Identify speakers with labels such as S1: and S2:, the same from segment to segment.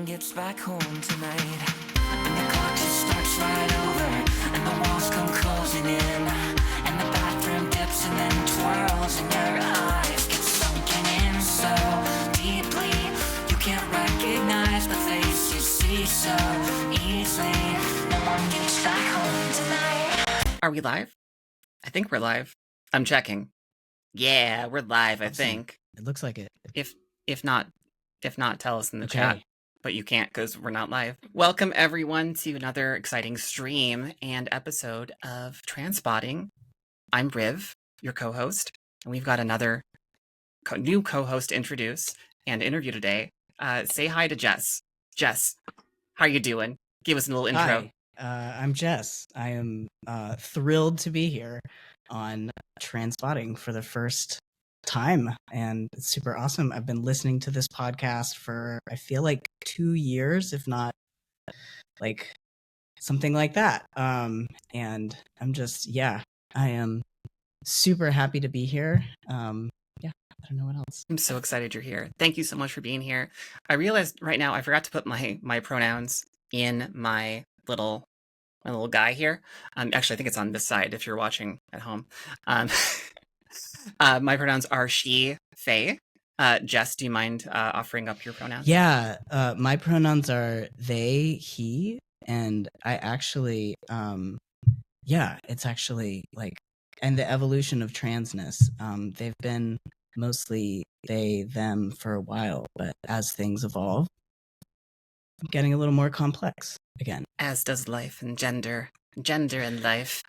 S1: gets back home tonight, and the clock just starts right over, and the walls come closing in, and the bathroom dips and then twirls, and your eyes get sunken in so deeply you can't recognize the face you see so easily. No one gets back home tonight.
S2: Are we live? I think we're live. I'm checking. Yeah, we're live, I think.
S3: It looks like it.
S2: If not, tell us in the chat. But you can't because we're not live. Welcome everyone to another exciting stream and episode of TransSpotting. I'm Riv, your co-host, and we've got another new co-host to introduce and interview today. Say hi to Jess. Jess, how are you doing? Give us a little intro.
S3: Hi, I'm Jess. I am thrilled to be here on TransSpotting for the first time, and it's super awesome. I've been listening to this podcast for, I feel like 2 years, if not like something like that. And I'm just, I am super happy to be here. I don't know what else.
S2: I'm so excited you're here. Thank you so much for being here. I realized right now I forgot to put my pronouns in my little guy here. Actually, I think it's on this side if you're watching at home. My pronouns are she, Faye. Jess, do you mind offering up your pronouns?
S3: Yeah, my pronouns are they, he, and I actually, it's actually like, and the evolution of transness. They've been mostly they, them for a while, but as things evolve, I'm getting a little more complex again.
S2: As does life and gender and life.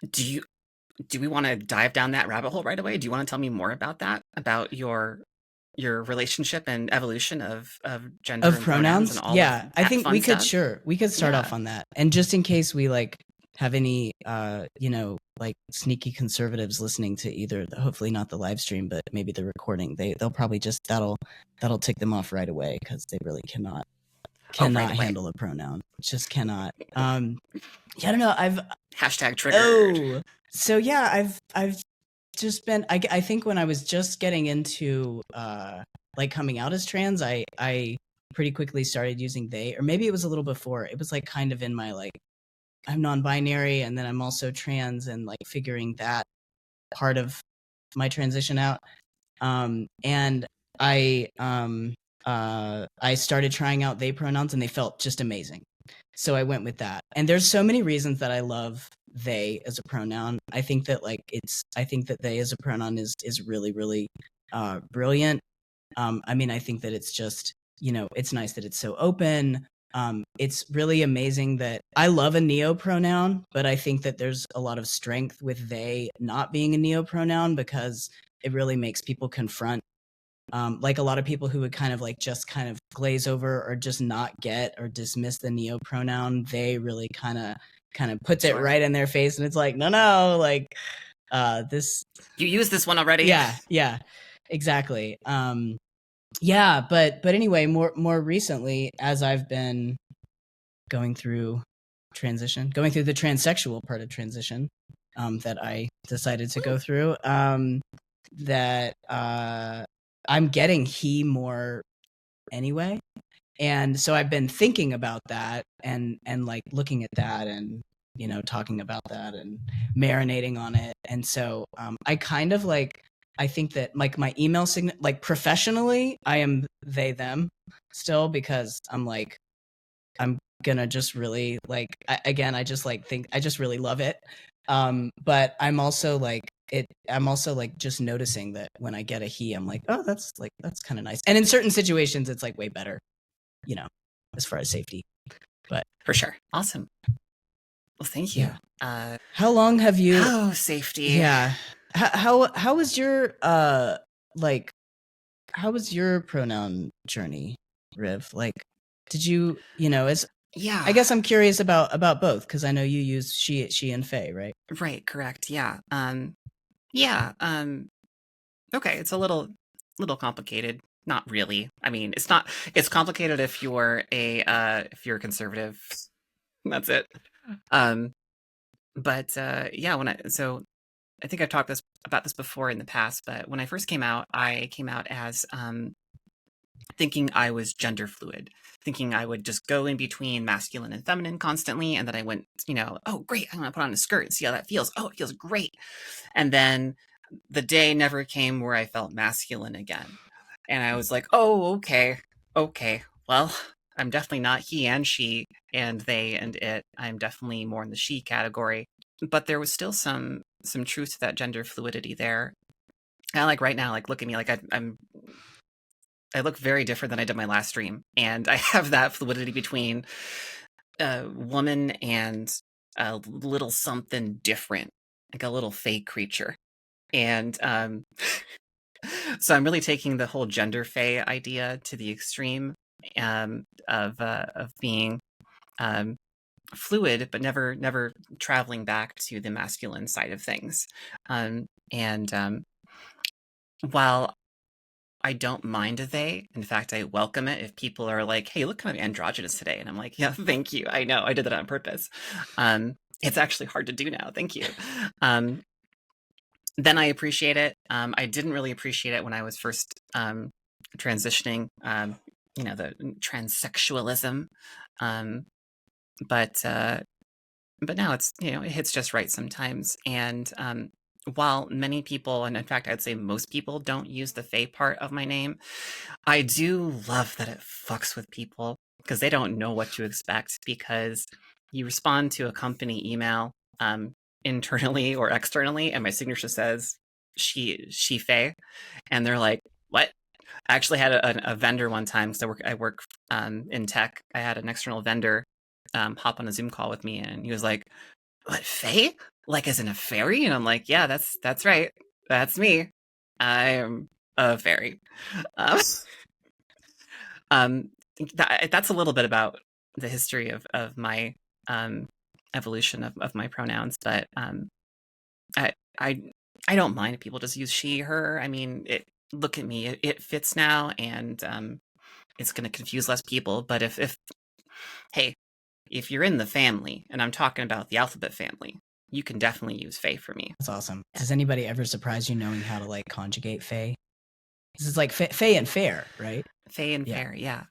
S2: Do we want to dive down that rabbit hole right away? Do you want to tell me more about that? About your relationship and evolution of gender
S3: of
S2: and
S3: pronouns?
S2: And all
S3: yeah,
S2: of
S3: I think we could start
S2: Yeah.
S3: off on that. And just in case we have any sneaky conservatives listening to either hopefully not the live stream, but maybe the recording, they'll probably just that'll tick them off right away because they really cannot handle a pronoun. Just cannot. I don't know. I've
S2: #triggered.
S3: So yeah, I've just been. I think when I was just getting into coming out as trans, I pretty quickly started using they, or maybe it was a little before. It was kind of in my I'm non-binary, and then I'm also trans, and figuring that part of my transition out. And I started trying out they pronouns, and they felt just amazing. So I went with that. And there's so many reasons that I love they as a pronoun. I think that I think that they as a pronoun is really, really brilliant. I think that it's just, it's nice that it's so open. It's really amazing that I love a neo pronoun, but I think that there's a lot of strength with they not being a neo pronoun because it really makes people confront a lot of people who would just glaze over or just not get or dismiss the neo pronoun. They really kind of puts it right in their face, and it's no, this.
S2: You used this one already.
S3: Yeah, exactly. But anyway, more recently, as I've been going through the transsexual part of transition, that I decided to go through, that I'm getting he more anyway. And so I've been thinking about that and looking at that and, talking about that and marinating on it. And so I kind of I think that my email sign, professionally, I am they, them still, because I'm gonna just really I just think I just really love it. But I'm also I'm also just noticing that when I get a he, I'm oh, that's kind of nice. And in certain situations, it's way better, as far as safety. But
S2: for sure. Awesome. Well, thank you.
S3: Yeah. How long have you?
S2: Oh, safety.
S3: Yeah. How was your how was your pronoun journey, Riv? Did you as
S2: Yeah.
S3: I guess I'm curious about both, because I know you use she and Faye, right?
S2: Right, correct. Yeah. Okay, it's a little complicated. Not really. It's complicated if you're if you're conservative. That's it. But I think I've talked about this before in the past, but when I first came out, I came out as thinking I was gender fluid, thinking I would just go in between masculine and feminine constantly. And then I went, oh, great, I'm going to put on a skirt and see how that feels. Oh, it feels great. And then the day never came where I felt masculine again. And I was like, oh, okay. Well, I'm definitely not he and she and they and it. I'm definitely more in the she category. But there was still some truth to that gender fluidity there. And like right now, like look at me, like I look very different than I did my last stream, and I have that fluidity between a woman and a little something different, like a little fake creature. And so I'm really taking the whole gender fae idea to the extreme, of being fluid, but never traveling back to the masculine side of things. And while I don't mind a they, in fact, I welcome it if people are like, hey, you look kind of androgynous today. And I'm like, yeah, thank you. I know, I did that on purpose. It's actually hard to do now. Thank you. Then I appreciate it. I didn't really appreciate it when I was first transitioning, the transsexualism. But now it's, it hits just right sometimes. And while many people, and in fact, I'd say most people don't use the fae part of my name, I do love that it fucks with people because they don't know what to expect, because you respond to a company email internally or externally, and my signature says she fae, and they're like, what? I actually had a vendor one time, because I work in tech. I had an external vendor hop on a Zoom call with me, and he was like, what, fae? Like as in a fairy? And I'm like, yeah, that's right. That's me. I am a fairy. That's a little bit about the history of my evolution of my pronouns, but I don't mind if people just use she, her. I mean, look at me, it fits now, and it's going to confuse less people. But if you're in the family, and I'm talking about the alphabet family, you can definitely use fae for me.
S3: That's awesome. Does anybody ever surprise you knowing how to like conjugate fae? This is like fae and fair, right?
S2: Fae and fair, yeah.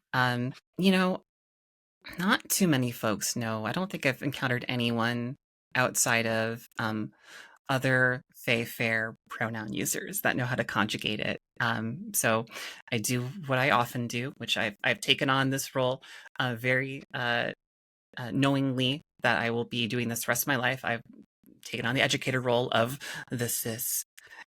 S2: Not too many folks know. I don't think I've encountered anyone outside of other fae fair pronoun users that know how to conjugate it. So I do what I often do, which I've taken on this role very knowingly that I will be doing this the rest of my life. I've taken on the educator role of the cis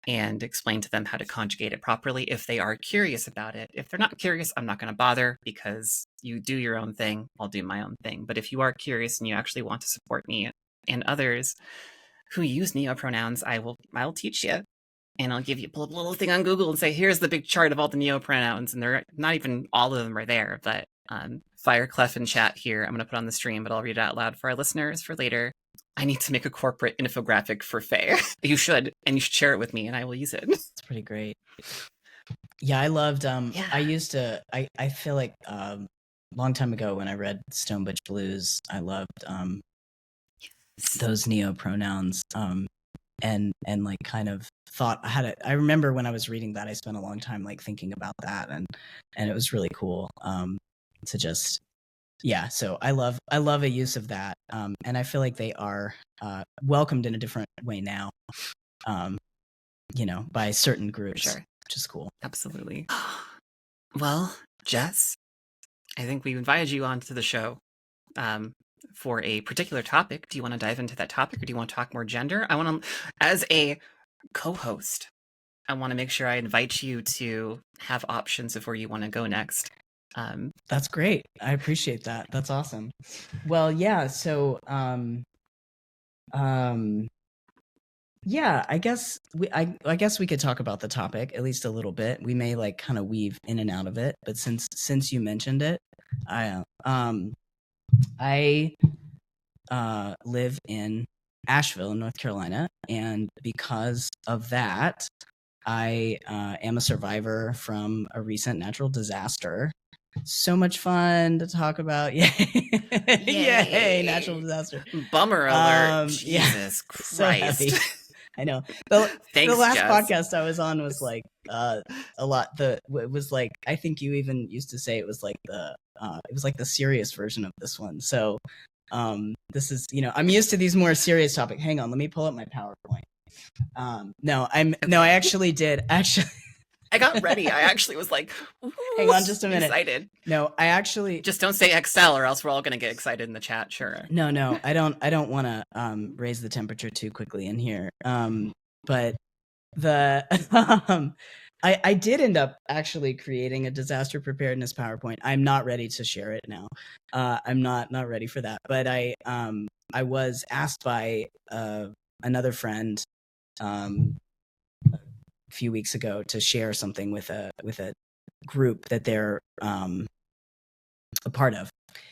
S2: and explain to them how to conjugate it properly if they are curious about it. If they're not curious, I'm not going to bother, because you do your own thing, I'll do my own thing. But if you are curious and you actually want to support me and others who use neopronouns, I'll teach you. And I'll give you, pull up a little thing on Google and say, here's the big chart of all the neopronouns. And they're not even all of them are there, but fire clef in chat here. I'm going to put on the stream, but I'll read it out loud for our listeners for later. I need to make a corporate infographic for fae. You should, and you should share it with me, and I will use it.
S3: It's pretty great. Yeah, I loved. I used to. I feel like long time ago when I read Stonebridge Blues, I loved those neopronouns. And like kind of thought I remember when I was reading that, I spent a long time like thinking about that, and it was really cool to just. Yeah, so I love a use of that, and I feel like they are welcomed in a different way now, by certain groups,
S2: sure.
S3: Which is cool.
S2: Absolutely. Well, Jess, I think we invited you onto the show for a particular topic. Do you want to dive into that topic, or do you want to talk more gender? I want to, as a co-host, I want to make sure I invite you to have options of where you want to go next.
S3: That's great. I appreciate that. That's awesome. Well, yeah. So, yeah. I guess we could talk about the topic at least a little bit. We may like kind of weave in and out of it, but since you mentioned it, I live in Asheville, North Carolina, and because of that, I am a survivor from a recent natural disaster. So much fun to talk about. Yay. Yay, natural disaster.
S2: Bummer alert. Jesus Christ.
S3: So happy. I know. The
S2: Thanks,
S3: last
S2: Jess.
S3: podcast I was on was like a lot. It was like, I think you even used to say it was like the serious version of this one. So this is, I'm used to these more serious topics. Hang on, let me pull up my PowerPoint. I actually did.
S2: I got ready. I actually was like,
S3: hang on just a minute.
S2: Excited.
S3: No, I actually
S2: just don't say Excel or else we're all going to get excited in the chat. Sure.
S3: No, I don't want to raise the temperature too quickly in here. But the I did end up actually creating a disaster preparedness PowerPoint. I'm not ready to share it now. I'm not ready for that. But I was asked by another friend a few weeks ago to share something with a group that they're a part of.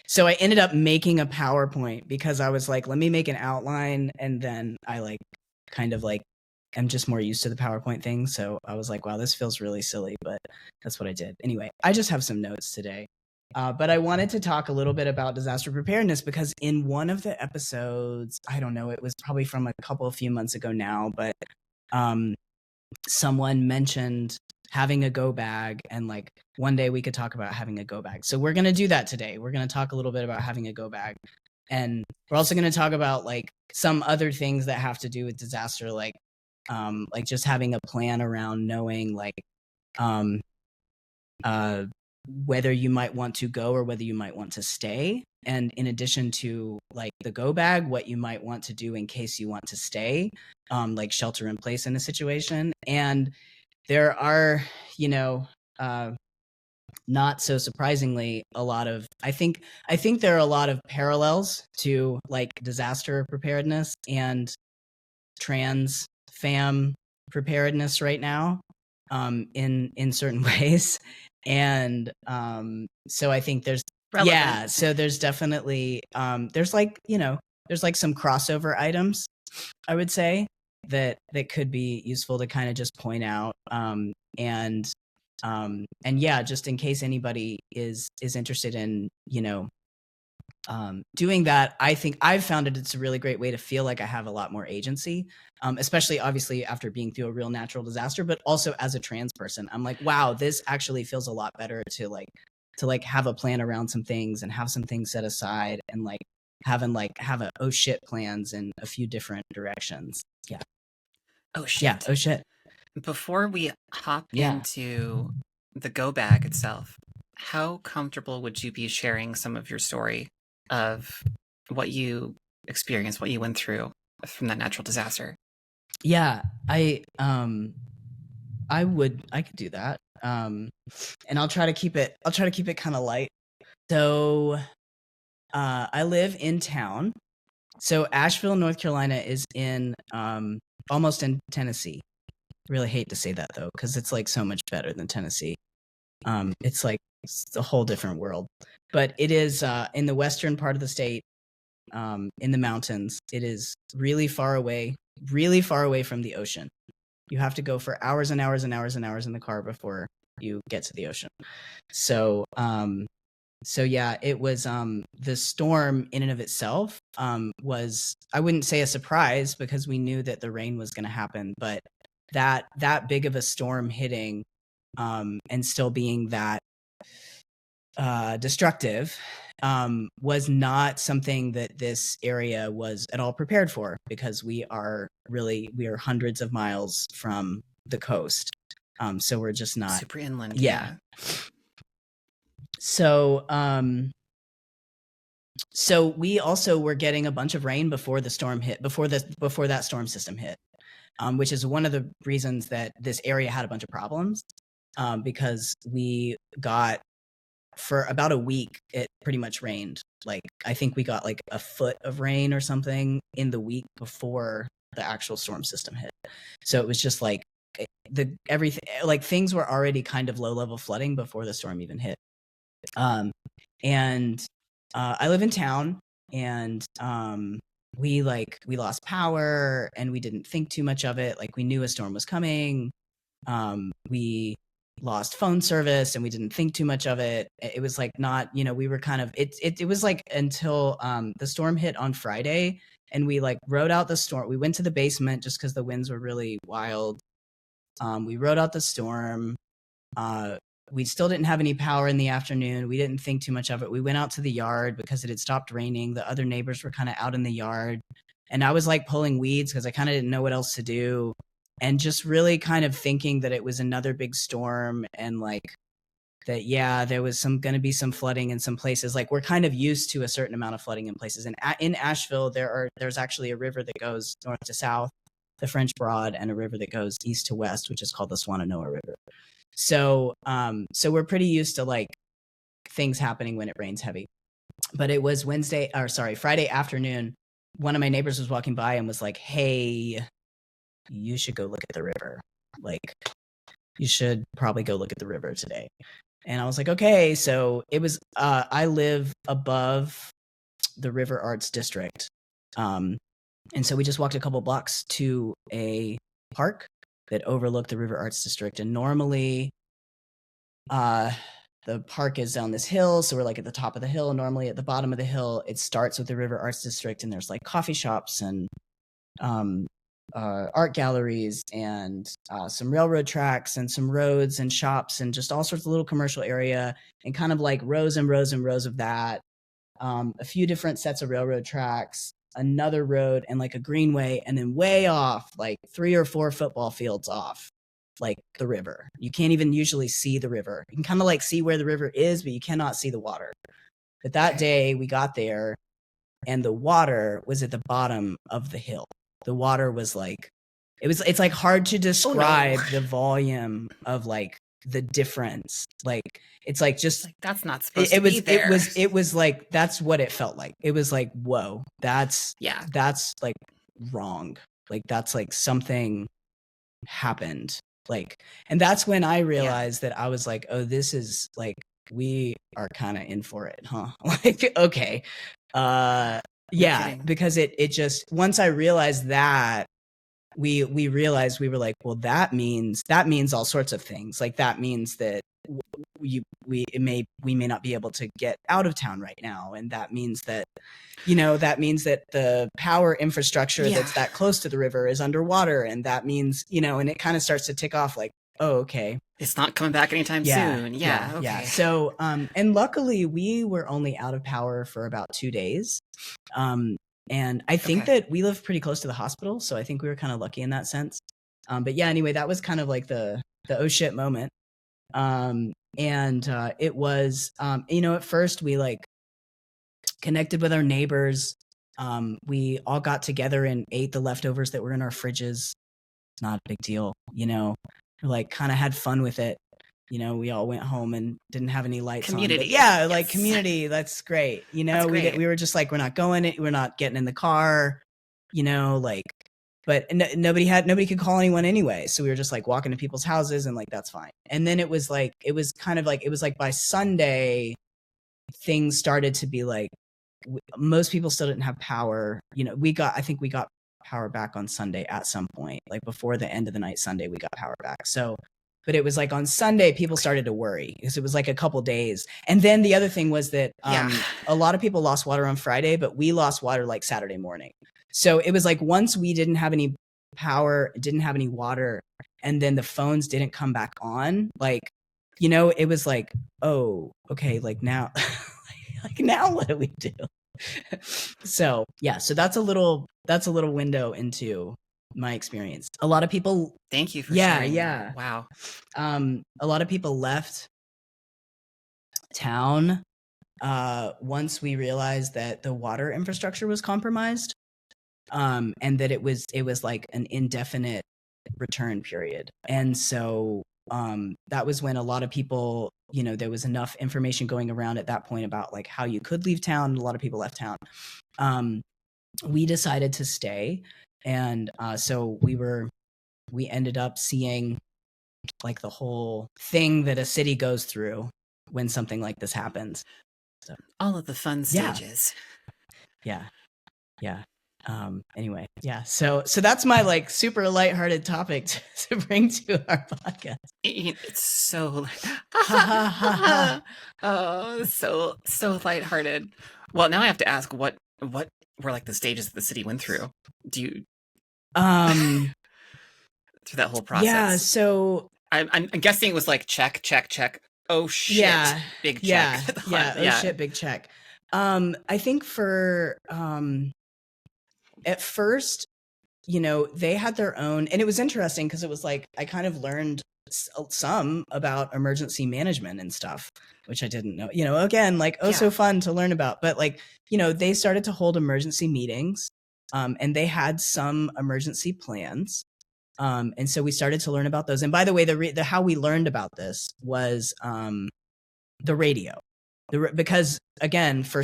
S3: So I ended up making a PowerPoint because I was like, let me make an outline, and then I I'm just more used to the PowerPoint thing. So I was like, wow, this feels really silly, but that's what I did. Anyway, I just have some notes today. But I wanted to talk a little bit about disaster preparedness because in one of the episodes, I don't know, it was probably from a few months ago now, but someone mentioned having a go bag, and like one day we could talk about having a go bag. So we're going to do that today. We're going to talk a little bit about having a go bag. And we're also going to talk about like some other things that have to do with disaster, like just having a plan around knowing whether you might want to go or whether you might want to stay. And in addition to like the go bag, what you might want to do in case you want to stay, like shelter in place in a situation. And there are, not so surprisingly, I think there are a lot of parallels to like disaster preparedness and trans fam preparedness right now, in certain ways. And so I think there's relevant. So there's definitely there's some crossover items, I would say, that could be useful to kind of just point out, and just in case anybody is interested in doing that. I think I've found it's a really great way to feel like I have a lot more agency, especially obviously after being through a real natural disaster, but also as a trans person. I'm like, wow, this actually feels a lot better to have a plan around some things and have some things set aside, and have a oh shit plans in a few different directions. Yeah.
S2: Oh shit.
S3: Yeah. Oh shit.
S2: Before we hop into the go bag itself, how comfortable would you be sharing some of your story of what you experienced, what you went through from that natural disaster?
S3: Yeah, I could do that. And I'll try to keep it kind of light. So I live in town. So Asheville, North Carolina is in almost in Tennessee. Really hate to say that though, because it's like so much better than Tennessee. It's a whole different world. But it is in the western part of the state, in the mountains. It is really far away from the ocean. You have to go for hours and hours and hours and hours in the car before you get to the ocean. So yeah, it was the storm in and of itself was, I wouldn't say a surprise because we knew that the rain was going to happen, but that big of a storm hitting and still being that destructive was not something that this area was at all prepared for, because we are hundreds of miles from the coast. So we're just not
S2: super inland.
S3: Yeah. So so we also were getting a bunch of rain before the storm hit, before that storm system hit, which is one of the reasons that this area had a bunch of problems, because we got, for about a week, it pretty much rained. Like, I think we got like a foot of rain or something in the week before the actual storm system hit. So it was just like everything, like things were already kind of low level flooding before the storm even hit. And I live in town, and we lost power, and we didn't think too much of it. Like, we knew a storm was coming. We lost phone service, and we didn't think too much of it. It was like not, we were kind of, it was like until the storm hit on Friday, and we like rode out the storm. We went to the basement just because the winds were really wild. We rode out the storm. We still didn't have any power in the afternoon. We didn't think too much of it. We went out to the yard because it had stopped raining. The other neighbors were kind of out in the yard, and I was like pulling weeds because I kind of didn't know what else to do, and just really kind of thinking that it was another big storm, and like that, yeah, there was going to be some flooding in some places. Like we're kind of used to a certain amount of flooding in places. And in Asheville, there's actually a river that goes north to south, the French Broad, and a river that goes east to west, which is called the Swannanoa River. So, so we're pretty used to like things happening when it rains heavy. But it was Friday afternoon. One of my neighbors was walking by and was like, "Hey, you should go look at the river. Like, you should probably go look at the river today." And I was like, okay. So it was, I live above the River Arts District. And so we just walked a couple blocks to a park that overlooked the River Arts District. And normally, the park is on this hill. So we're like at the top of the hill. Normally at the bottom of the hill, it starts with the River Arts District. And there's like coffee shops and, art galleries and some railroad tracks and some roads and shops and just all sorts of little commercial area and kind of like rows and rows and rows of that. A few different sets of railroad tracks, another road, and like a greenway, and then way off, like 3 or 4 football fields off, like the river. You can't even usually see the river. You can kind of like see where the river is, but you cannot see the water. But that day we got there and the water was at the bottom of the hill. The water was like, it's like hard to describe the volume of like the difference. Like, it's like just
S2: like, that's not supposed to be there.
S3: It was like, that's what it felt like. It was like, whoa, that's like wrong. Like, that's like something happened. Like, and that's when I realized that I was like, oh, this is like, we are kind of in for it, huh? Like, okay. Yeah, because it just, once I realized that, we realized, we were like, well, that means all sorts of things. Like, that means that we may not be able to get out of town right now, and that means that, that means that the power infrastructure that's that close to the river is underwater, and that means, and it kind of starts to tick off like, oh, okay,
S2: it's not coming back anytime soon. Okay.
S3: So, and luckily we were only out of power for about 2 days. And I think that we live pretty close to the hospital, so I think we were kind of lucky in that sense. But yeah, anyway, that was kind of like the oh shit moment. It was, at first we like connected with our neighbors. We all got together and ate the leftovers that were in our fridges. It's not a big deal, like kind of had fun with it. We all went home and didn't have any lights on. But yeah, like community, that's great. We were just like, we're not getting in the car, but nobody could call anyone anyway. So we were just like walking to people's houses and like, that's fine. And then it was like by Sunday, things started to be like, most people still didn't have power. I think we got power back on Sunday at some point, like before the end of the night Sunday, we got power back. So, but it was like on Sunday, people started to worry because it was like a couple days. And then the other thing was that a lot of people lost water on Friday, but we lost water like Saturday morning. So it was like once we didn't have any power, didn't have any water, and then the phones didn't come back on, like, it was like, oh, okay, like now, like now what do we do? So yeah, so that's a little window into my experience. A lot of people,
S2: thank you for sharing.
S3: Wow. A lot of people left town once we realized that the water infrastructure was compromised, and that it was like an indefinite return period. And so that was when a lot of people, there was enough information going around at that point about like how you could leave town. A lot of people left town. We decided to stay. And so we ended up seeing like the whole thing that a city goes through when something like this happens. So,
S2: all of the fun stages.
S3: Yeah. Anyway, yeah. So that's my like super lighthearted topic to bring to our podcast.
S2: It's so, so lighthearted. Well, now I have to ask, what what were like the stages that the city went through? Do you
S3: Um,
S2: through that whole
S3: yeah.
S2: process?
S3: So
S2: I'm guessing it was like check, check, check. Oh shit,
S3: yeah,
S2: big check.
S3: yeah, yeah. Oh
S2: Yeah,
S3: shit, big check. I think for at first, they had their own, and it was interesting because it was like I kind of learned some about emergency management and stuff, which I didn't know. Again, like so fun to learn about. But like, they started to hold emergency meetings, and they had some emergency plans. And so we started to learn about those. And by the way, the how we learned about this was the radio, because again, for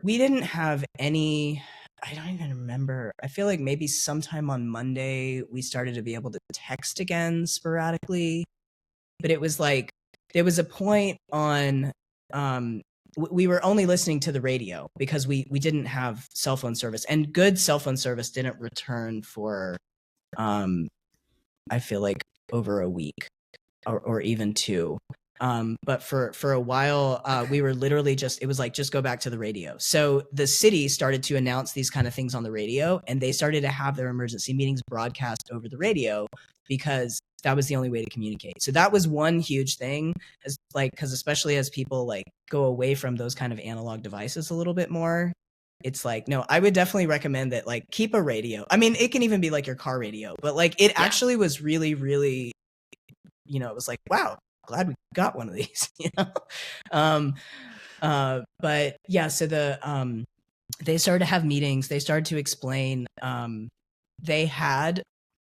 S3: we didn't have any. I don't even remember. I feel like maybe sometime on Monday we started to be able to text again sporadically, but it was like there was a point on we were only listening to the radio because we didn't have cell phone service, and good cell phone service didn't return for I feel like over a week or even two. But for a while, we were literally it was like, just go back to the radio. So the city started to announce these kind of things on the radio, and they started to have their emergency meetings broadcast over the radio because that was the only way to communicate. So that was one huge thing, because especially as people like go away from those kind of analog devices a little bit more, it's like, no, I would definitely recommend that, like, keep a radio. I mean, it can even be like your car radio, but like it actually was really, really, it was like, wow, glad we got one of these, but yeah, so they started to have meetings. They started to explain, they had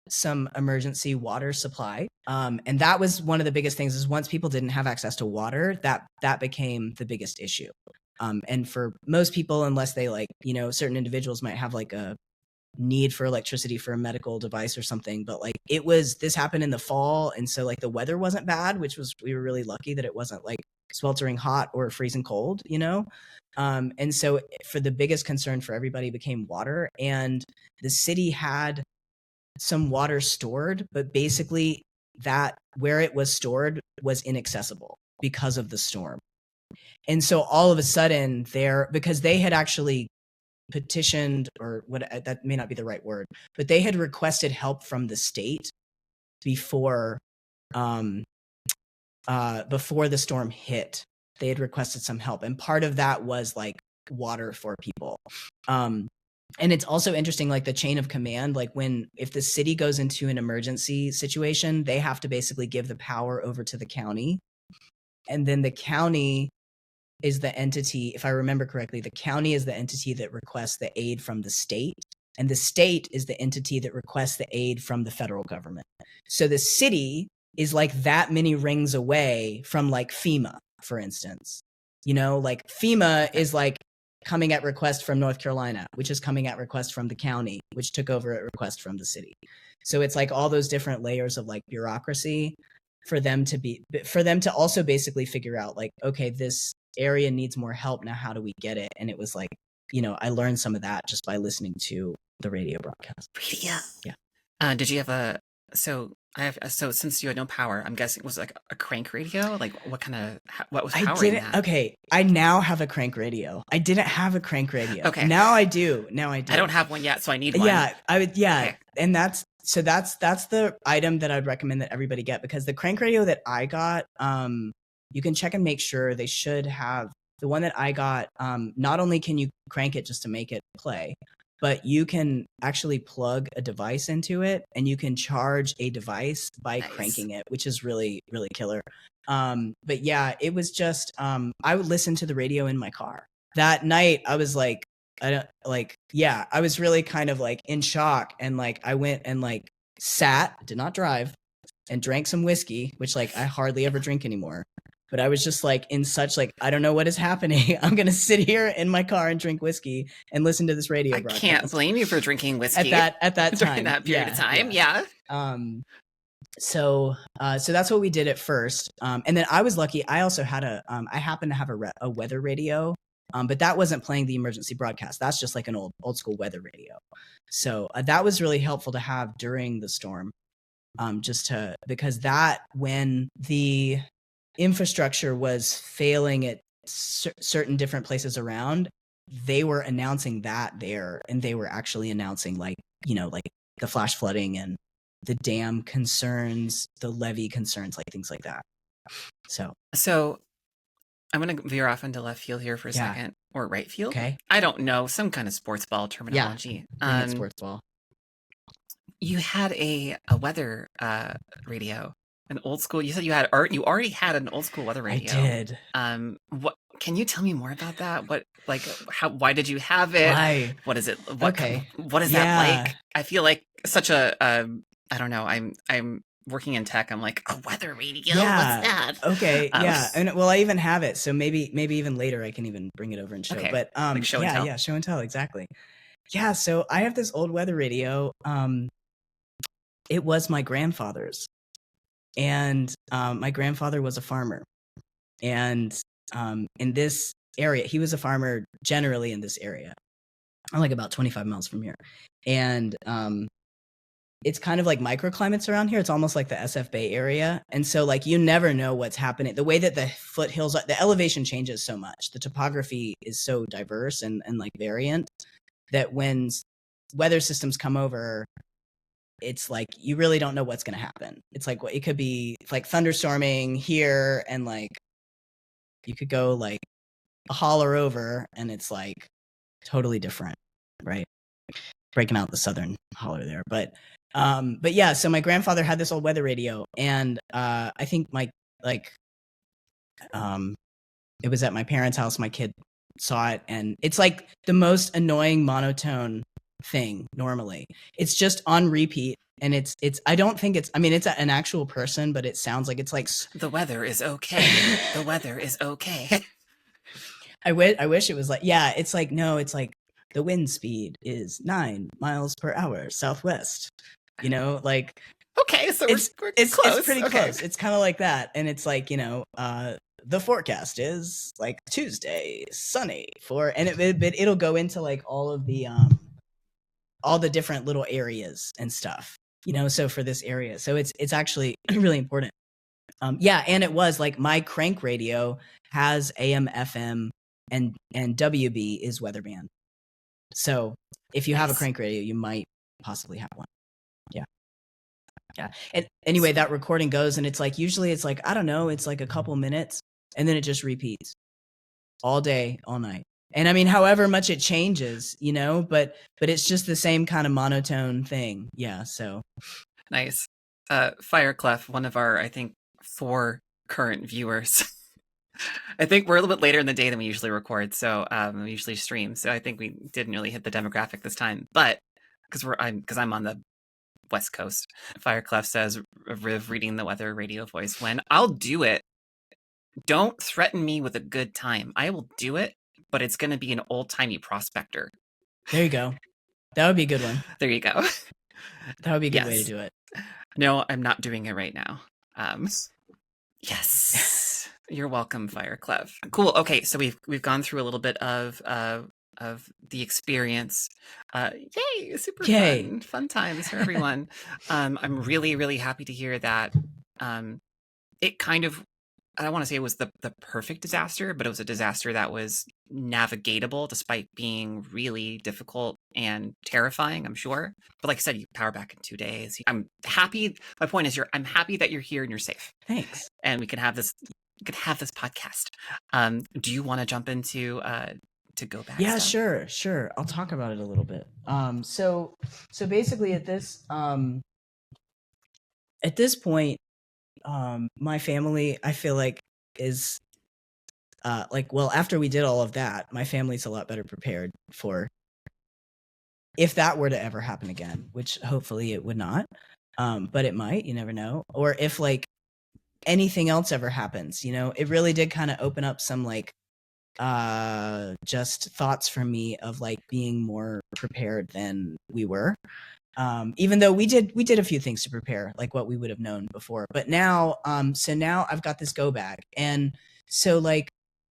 S3: some emergency water supply. And that was one of the biggest things, is once people didn't have access to water, that became the biggest issue. And for most people, unless they like, certain individuals might have like a need for electricity for a medical device or something, but like this happened in the fall, and so like the weather wasn't bad, we were really lucky that it wasn't like sweltering hot or freezing cold, and so for the biggest concern for everybody became water, and the city had some water stored, but basically that where it was stored was inaccessible because of the storm. And so all of a sudden because they had actually petitioned, or what, that may not be the right word, but they had requested help from the state before the storm hit. They had requested some help, and part of that was like water for people. And it's also interesting, like the chain of command, like if the city goes into an emergency situation, they have to basically give the power over to the county, and then the county is the entity, if I remember correctly, the county is the entity that requests the aid from the state, and the state is the entity that requests the aid from the federal government. So the city is like that many rings away from like FEMA, for instance. Like FEMA is like coming at request from North Carolina, which is coming at request from the county, which took over at request from the city. So it's like all those different layers of like bureaucracy for them to also basically figure out like, okay, this area needs more help now, how do we get it? And it was like, I learned some of that just by listening to the radio broadcast.
S2: Yeah. Did you have so since you had no power, I'm guessing it was like a crank radio? Like what was powering that?
S3: Okay, I now have a crank radio. I didn't have a crank radio.
S2: Okay.
S3: Now I do. I
S2: don't have one yet, so I need one.
S3: Yeah, I would. Yeah,
S2: okay.
S3: And that's the item that I'd recommend that everybody get, because the crank radio that I got, you can check and make sure they should have the one that I got. Not only can you crank it just to make it play, but you can actually plug a device into it, and you can charge a device by cranking it, which is really, really killer. But yeah, it was just, I would listen to the radio in my car. That night, I was like, I was really kind of like in shock. And like, I went and like did not drive, and drank some whiskey, which like I hardly ever drink anymore. But I was just like in such like, I don't know what is happening. I'm going to sit here in my car and drink whiskey and listen to this radio broadcast.
S2: I can't blame you for drinking whiskey
S3: at that time.
S2: During that period of time. Yeah.
S3: So that's what we did at first. And then I was lucky. I also had I happened to have a weather radio, but that wasn't playing the emergency broadcast. That's just like an old school weather radio. So that was really helpful to have during the storm. Because when the infrastructure was failing at certain different places around, they were announcing that there, and they were actually announcing like the flash flooding and the dam concerns, the levee concerns, like things like that. So
S2: I'm going to veer off into left field here for a
S3: Yeah.
S2: second, or right field.
S3: Okay.
S2: I don't know, some kind of sports ball terminology.
S3: Bring it sports ball.
S2: You had a weather radio, an old school. You said you already had an old school weather radio.
S3: I did.
S2: What can you tell me more about that? Why did you have it?
S3: Why?
S2: What is it?
S3: Okay.
S2: What is that like? I feel like such a I don't know. I'm working in tech. I'm like, a weather radio.
S3: Yeah.
S2: What's that?
S3: Okay. Yeah. And well, I even have it, so maybe even later I can even bring it over and show.
S2: Okay.
S3: But
S2: Like show and tell.
S3: Yeah, show and tell, exactly. Yeah. So I have this old weather radio. It was my grandfather's, and my grandfather was a farmer, and in this area, he was a farmer generally in this area, like about 25 miles from here, and it's kind of like microclimates around here. It's almost like the SF Bay area. And so like you never know what's happening. The way that the foothills, the elevation changes so much. The topography is so diverse and like variant that when weather systems come over, it's like you really don't know what's going to happen. It's like it could be like thunderstorming here, and like you could go like a holler over and it's like totally different, right? Breaking out the southern holler there. But yeah, so my grandfather had this old weather radio, and I think it was at my parents' house. My kid saw it, and it's like the most annoying monotone thing. Normally, it's just on repeat, and it's. I don't think it's. I mean, it's an actual person, but it sounds like it's like
S2: the weather is okay. The weather is okay.
S3: I wish it was like, yeah. It's like, no. It's like the wind speed is 9 miles per hour southwest. You know, like
S2: okay, so it's close.
S3: It's pretty close. It's kind of like that, and it's like, the forecast is like Tuesday sunny and it'll go into like all the different little areas and stuff, so for this area, so it's actually really important. Yeah, and it was like my crank radio has AM, FM, and WB is weather band. So if you have a crank radio, you might possibly have one. Yeah. And anyway, that recording goes, and it's like, usually it's like, I don't know, it's like a couple minutes, and then it just repeats all day, all night. And I mean, however much it changes, but it's just the same kind of monotone thing. Yeah. So
S2: nice. Fireclef, one of our, I think, 4 current viewers. I think we're a little bit later in the day than we usually record, so we usually stream. So I think we didn't really hit the demographic this time, but because I'm on the West Coast. Fireclef says, Riv reading the weather radio voice, when I'll do it, don't threaten me with a good time. I will do it, but it's going to be an old-timey prospector.
S3: There you go. That would be a good one.
S2: There you go.
S3: That would be a good way to do it.
S2: No, I'm not doing it right now. Yes. You're welcome, Fireclef. Cool. Okay, so we've gone through a little bit of the experience. Yay, super fun times for everyone. I'm really, really happy to hear that it kind of, I don't want to say it was the perfect disaster, but it was a disaster that was navigatable despite being really difficult and terrifying, I'm sure. But like I said, you power back in 2 days. I'm happy. My point is, I'm happy that you're here and you're safe.
S3: Thanks.
S2: And we can have this podcast. Do you want to jump into to go back?
S3: Yeah, sure. I'll talk about it a little bit. So basically at this point, my family, I feel like, is after we did all of that, my family's a lot better prepared for if that were to ever happen again, which hopefully it would not. But it might, you never know. Or if like anything else ever happens, it really did kind of open up some like just thoughts for me of like being more prepared than we were. Even though we did a few things to prepare, like what we would have known before. But now, so now I've got this go bag. And so like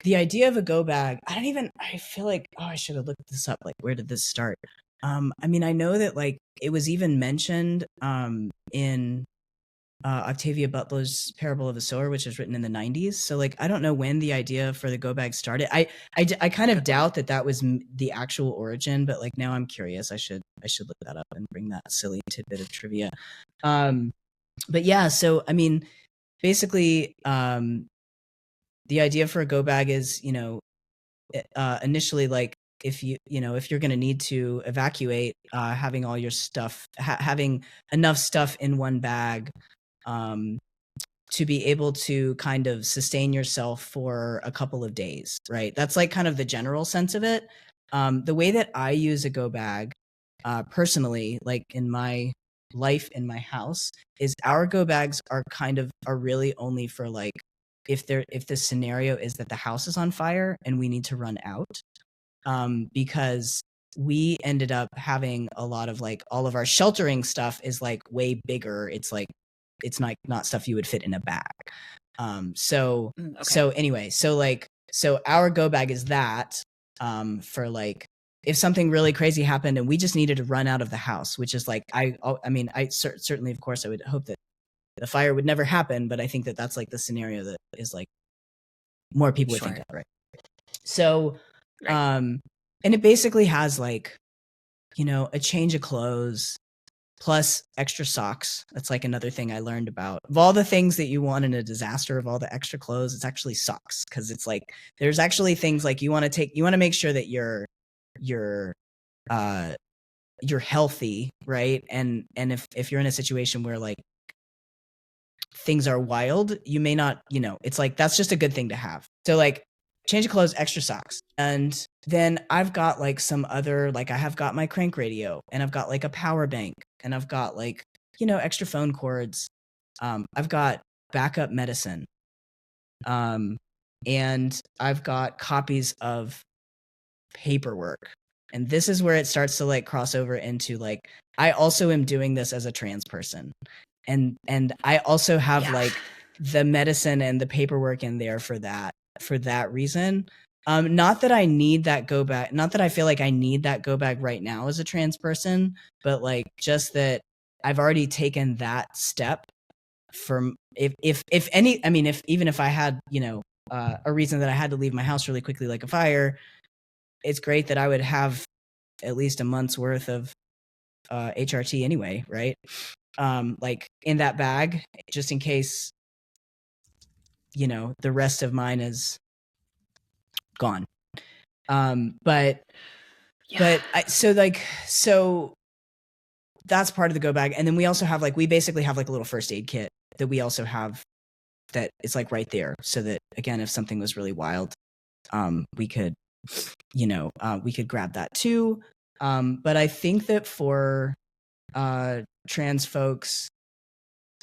S3: the idea of a go bag, I feel like, I should have looked this up. Like, where did this start? I mean, I know that like it was even mentioned in Octavia Butler's Parable of the Sower, which was written in the 90s. So like, I don't know when the idea for the go bag started. I kind of doubt that was the actual origin, but like now I'm curious. I should look that up and bring that silly tidbit of trivia. But yeah, so I mean, basically, the idea for a go bag is, initially, like, if if you're going to need to evacuate, having all your stuff, having enough stuff in one bag, to be able to kind of sustain yourself for a couple of days, right? That's like kind of the general sense of it. The way that I use a go bag, personally, like in my life in my house, is our go bags are really only for like if the scenario is that the house is on fire and we need to run out, because we ended up having a lot of like all of our sheltering stuff is like way bigger. It's like it's not stuff you would fit in a bag. So anyway, so our go bag is that, for like if something really crazy happened and we just needed to run out of the house, which is like certainly, of course, I would hope that the fire would never happen, but I think that that's like the scenario that is like more people would think of, right? So, and it basically has like, a change of clothes plus extra socks. That's like another thing I learned about. Of all the things that you want in a disaster, of all the extra clothes, it's actually socks, because it's like there's actually things like you want to make sure that you're healthy, right? And if you're in a situation where like things are wild, you may not, it's like that's just a good thing to have. So like change of clothes, extra socks. And then I've got like some other, like I have got my crank radio, and I've got like a power bank, and I've got like, extra phone cords. I've got backup medicine. And I've got copies of paperwork. And this is where it starts to like cross over into like, I also am doing this as a trans person. And I also have like the medicine and the paperwork in there for that reason. Not that I need that go bag, not that I feel like I need that go bag right now as a trans person, but like just that I've already taken that step from if even if I had, a reason that I had to leave my house really quickly, like a fire, it's great that I would have at least a month's worth of HRT anyway, right? Like in that bag, just in case, the rest of mine is gone. But so that's part of the go bag. And then we also have like, we basically have like a little first aid kit that we also have that is like right there. So that again, if something was really wild, we could grab that too. But I think that for trans folks,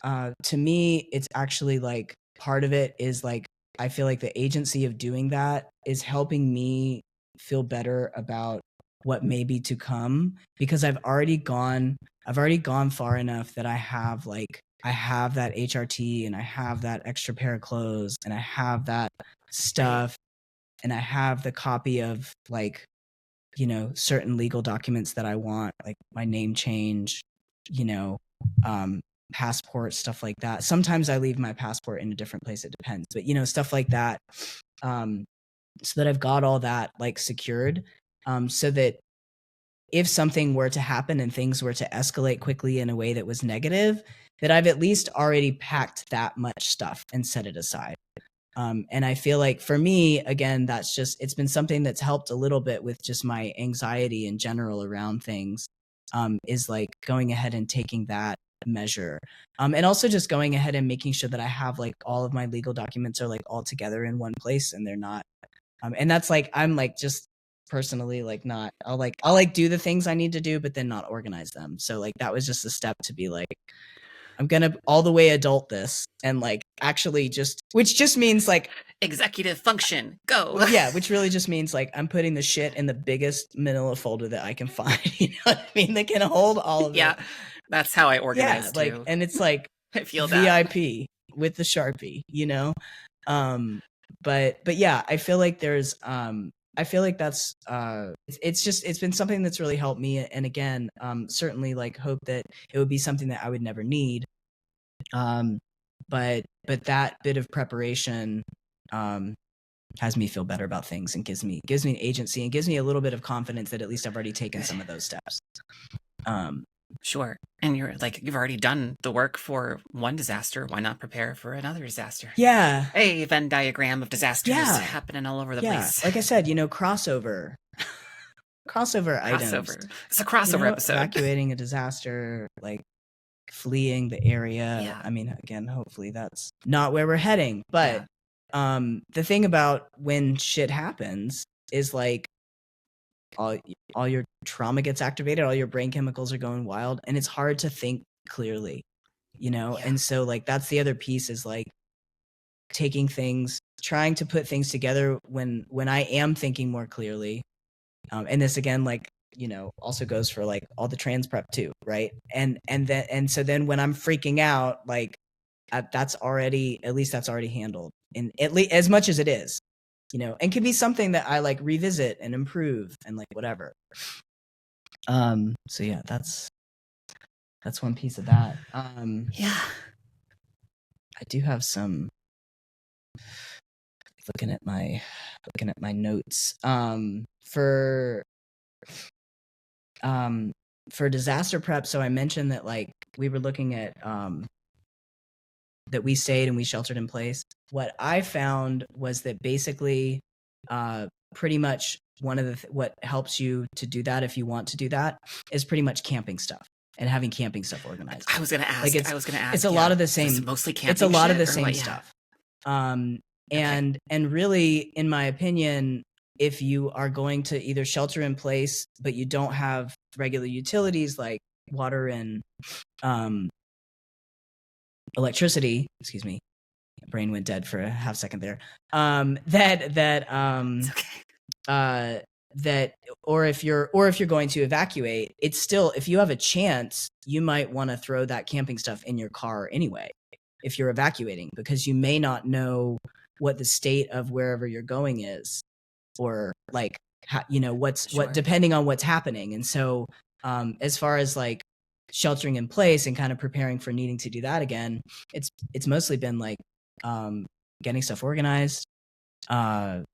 S3: to me, it's actually like part of it is like, I feel like the agency of doing that is helping me feel better about what may be to come, because I've already gone far enough that I have that HRT, and I have that extra pair of clothes, and I have that stuff, and I have the copy of like, certain legal documents that I want, like my name change, passport, stuff like that. Sometimes I leave my passport in a different place. It depends, but stuff like that. So that I've got all that like secured, so that if something were to happen and things were to escalate quickly in a way that was negative, that I've at least already packed that much stuff and set it aside. And I feel like for me, again, it's been something that's helped a little bit with just my anxiety in general around things, is like going ahead and taking that measure. And also just going ahead and making sure that I have like all of my legal documents are like all together in one place, and they're not, and that's like, I'm like just personally like not, I'll do the things I need to do, but then not organize them. So like, that was just a step to be like, I'm going to all the way adult this, and like actually which just means like
S2: executive function, go.
S3: Well, yeah, which really just means like I'm putting the shit in the biggest manila folder that I can find. You know what I mean? They can hold all of it.
S2: Yeah, that's how I organize
S3: too. Like, and it's like
S2: I feel
S3: VIP
S2: that.
S3: with the Sharpie, But yeah, I feel like there's I feel like that's it's been something that's really helped me, and again, certainly like hope that it would be something that I would never need, But that bit of preparation has me feel better about things and gives me an agency and gives me a little bit of confidence that at least I've already taken some of those steps.
S2: Sure. And you're like, you've already done the work for one disaster. Why not prepare for another disaster?
S3: Yeah.
S2: Hey, Venn diagram of disasters
S3: Yeah.
S2: happening all over the place.
S3: Like I said, crossover items.
S2: It's a crossover episode.
S3: Evacuating a disaster, like fleeing the area.
S2: Yeah.
S3: I mean, again, hopefully that's not where we're heading. But the thing about when shit happens is like all your trauma gets activated, all your brain chemicals are going wild, and it's hard to think clearly, And so like that's the other piece is like taking things, trying to put things together when I am thinking more clearly. And this again, like, also goes for like all the trans prep too, right? And so then when I'm freaking out, like that's already handled, and at least as much as it is, and can be something that I like revisit and improve and like whatever. So yeah, that's one piece of that.
S2: Yeah.
S3: I do have some looking at my notes. For disaster prep, so I mentioned that like we were looking at that we stayed and we sheltered in place. What I found was that basically pretty much one of the what helps you to do that if you want to do that is pretty much camping stuff and having camping stuff organized.
S2: I was gonna ask.
S3: It's a lot of the same.
S2: It's mostly camping.
S3: It's a lot of the same
S2: what,
S3: stuff. And really, in my opinion, if you are going to either shelter in place, but you don't have regular utilities like water and electricity, excuse me, my brain went dead for a half second there. Or if you're going to evacuate, it's still, if you have a chance, you might want to throw that camping stuff in your car anyway, if you're evacuating, because you may not know what the state of wherever you're going is, or like, what, depending on what's happening. And so, as far as like sheltering in place and kind of preparing for needing to do that again, it's mostly been like, getting stuff organized, trying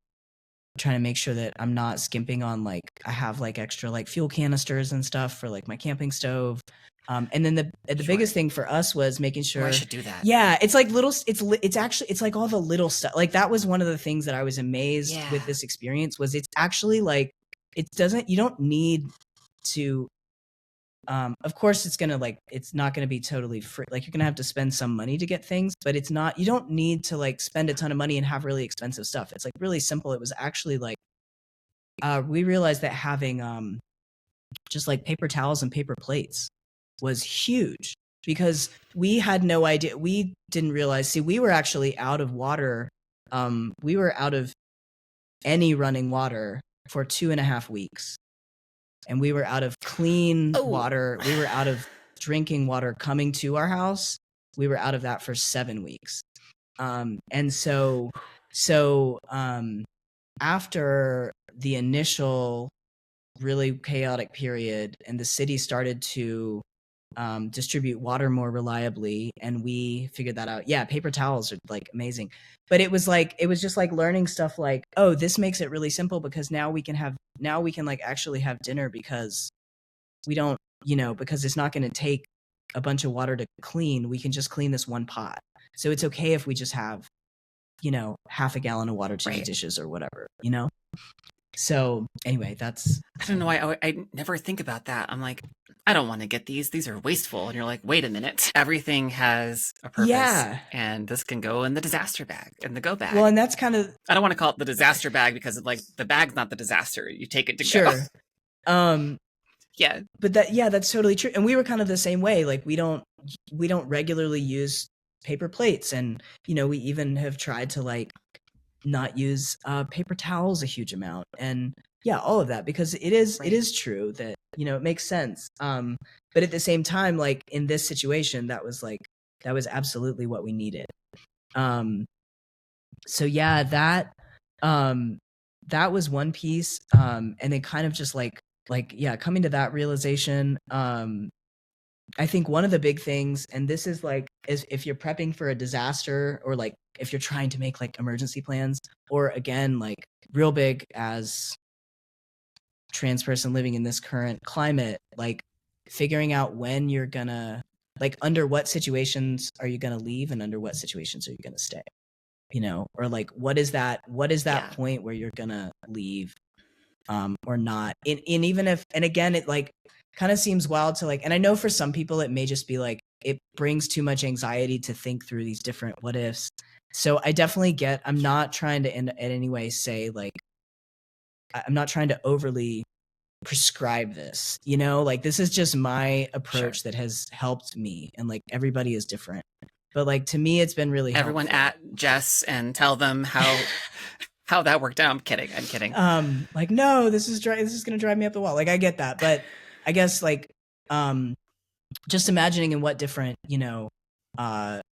S3: to make sure that I'm not skimping on, like, I have like extra like fuel canisters and stuff for like my camping stove. And then the biggest thing for us was making sure
S2: I should do that.
S3: Yeah, it's like little. It's actually, it's like all the little stuff. Like that was one of the things that I was amazed with this experience, was it's actually like, you don't need to. Of course, it's not gonna be totally free. Like you're gonna have to spend some money to get things, but it's not. You don't need to like spend a ton of money and have really expensive stuff. It's like really simple. It was actually like, we realized that having just like paper towels and paper plates was huge, because we had no idea. We didn't realize. See, we were actually out of water. We were out of any running water for 2.5 weeks. And we were out of clean water. We were out of drinking water coming to our house. We were out of that for 7 weeks. And so after the initial really chaotic period and the city started to distribute water more reliably, and we figured that out. Yeah, paper towels are like amazing. But it was just like learning stuff like, oh, this makes it really simple, because now we can like actually have dinner, because we don't, because it's not going to take a bunch of water to clean. We can just clean this one pot. So it's okay if we just have, half a gallon of water to do dishes or whatever, So anyway, that's.
S2: I don't know why I never think about that. I'm like, I don't want to get these. These are wasteful. And you're like, wait a minute. Everything has a purpose. Yeah. And this can go in the disaster bag, in the go bag.
S3: Well, and that's kind of.
S2: I don't want to call it the disaster bag, because like the bag's not the disaster. You take it to
S3: go.
S2: Yeah.
S3: But that's totally true. And we were kind of the same way. Like we don't regularly use paper plates, and we even have tried to like not use paper towels a huge amount, and all of that, because it is true that it makes sense, but at the same time, like in this situation, that was absolutely what we needed. So yeah, that was one piece, and then kind of just like coming to that realization, I think one of the big things, and this is like, is if you're prepping for a disaster, or like if you're trying to make like emergency plans, or again, like real big as trans person living in this current climate, like figuring out when you're gonna, like under what situations are you gonna leave and under what situations are you gonna stay, or like what is that point where you're gonna leave or not, and even if, and again, it like kind of seems wild to like, and I know for some people it may just be like it brings too much anxiety to think through these different what ifs. So I definitely get, I'm not trying to in any way say like, I'm not trying to overly prescribe this, like this is just my approach that has helped me, and like everybody is different, but like to me it's been really
S2: Everyone
S3: helpful.
S2: at Jess and tell them how that worked out. I'm kidding.
S3: Like, no, this is gonna drive me up the wall. Like I get that, but I guess like just imagining in what different,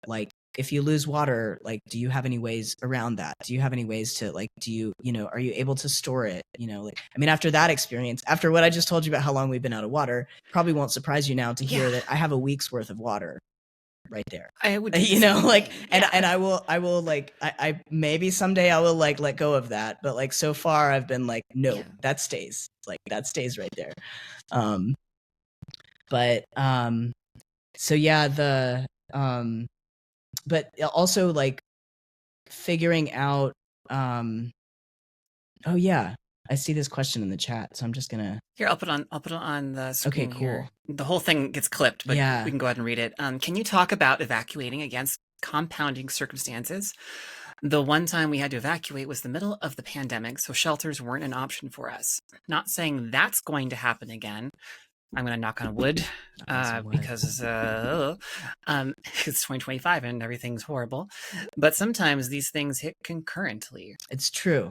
S3: like if you lose water, like do you have any ways around that? Do you have any ways to like, do you, are you able to store it? Like, I mean, after that experience, after what I just told you about how long we've been out of water, probably won't surprise you now to hear that I have a week's worth of water right there.
S2: I would,
S3: like, and I will like, I maybe someday I will like let go of that, but like so far I've been like, no, that stays right there. But so yeah, but also like figuring out, oh yeah, I see this question in the chat, so I'm just gonna.
S2: Here, I'll put it on the screen.
S3: Okay, cool.
S2: Here. The whole thing gets clipped, but we can go ahead and read it. Can you talk about evacuating against compounding circumstances? The one time we had to evacuate was the middle of the pandemic, so shelters weren't an option for us. Not saying that's going to happen again. I'm going to knock on wood, because it's 2025 and everything's horrible. But sometimes these things hit concurrently.
S3: It's true.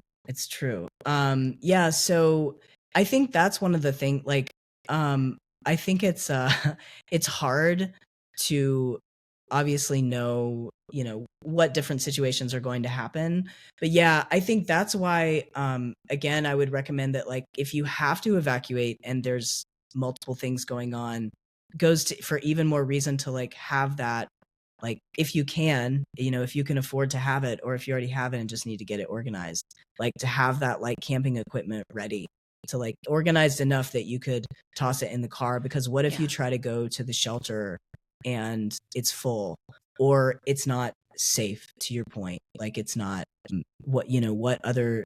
S3: Yeah. So I think that's one of the things. Like, I think it's hard to obviously know, what different situations are going to happen. But yeah, I think that's why, again, I would recommend that, like, if you have to evacuate and there's multiple things going on, for even more reason to like have that, like if you can, if you can afford to have it, or if you already have it and just need to get it organized, like to have that like camping equipment ready, to like organized enough that you could toss it in the car. Because what if you try to go to the shelter and it's full, or it's not safe, to your point, like it's not, what other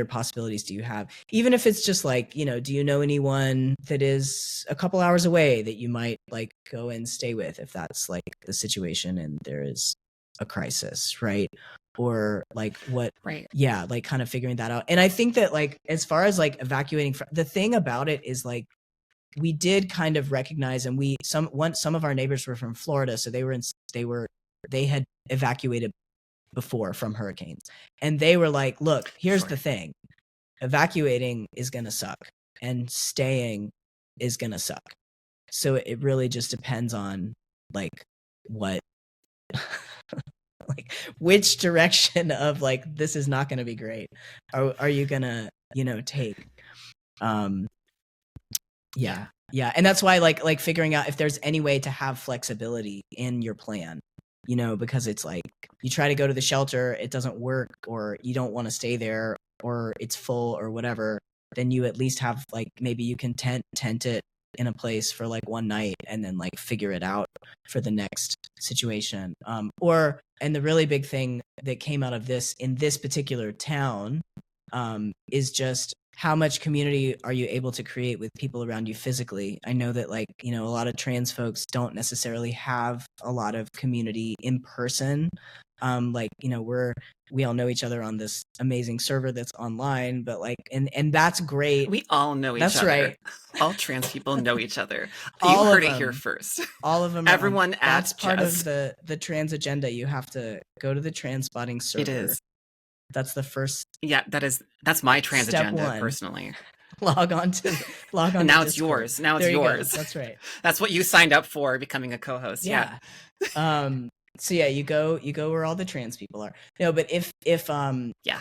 S3: possibilities do you have? Even if it's just like, do you know anyone that is a couple hours away that you might like go and stay with if that's like the situation and there is a crisis, right? Or like what,
S2: right?
S3: Yeah, like kind of figuring that out. And I think that like, as far as like evacuating, the thing about it is like, we did kind of recognize, and some of our neighbors were from Florida, so they had evacuated before from hurricanes, and they were like, look, here's the thing, evacuating is gonna suck and staying is gonna suck, so it really just depends on like what like which direction of like this is not gonna be great are you gonna take. Yeah, and that's why like figuring out if there's any way to have flexibility in your plan, because it's like you try to go to the shelter, it doesn't work, or you don't want to stay there, or it's full or whatever, then you at least have like, maybe you can tent it in a place for like one night and then like figure it out for the next situation. And the really big thing that came out of this in this particular town is just how much community are you able to create with people around you physically? I know that like, a lot of trans folks don't necessarily have a lot of community in person. Like, we all know each other on this amazing server that's online, but like, and that's great.
S2: We all know each other. That's right. All trans people know each other. You heard it here first.
S3: All of them.
S2: Everyone
S3: that's part of the trans agenda. You have to go to the TransSpotting server.
S2: It is.
S3: That's the first.
S2: Yeah, that's my trans agenda personally.
S3: Log on.
S2: And now it's yours. Now it's yours.
S3: That's right.
S2: That's what you signed up for, becoming a co-host. Yeah.
S3: So yeah, you go where all the trans people are. No, but if
S2: yeah,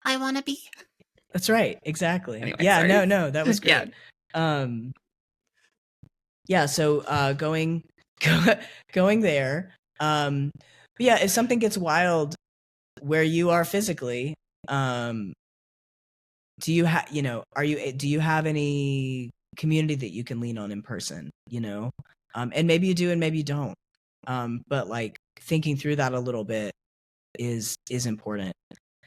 S2: I want to be.
S3: That's right. Exactly.
S2: Anyway,
S3: yeah.
S2: sorry.
S3: No, that was great.
S2: Yeah.
S3: yeah, so going there. But yeah, if something gets wild where you are physically, do you have, do you have any community that you can lean on in person, and maybe you do and maybe you don't. But like thinking through that a little bit is important.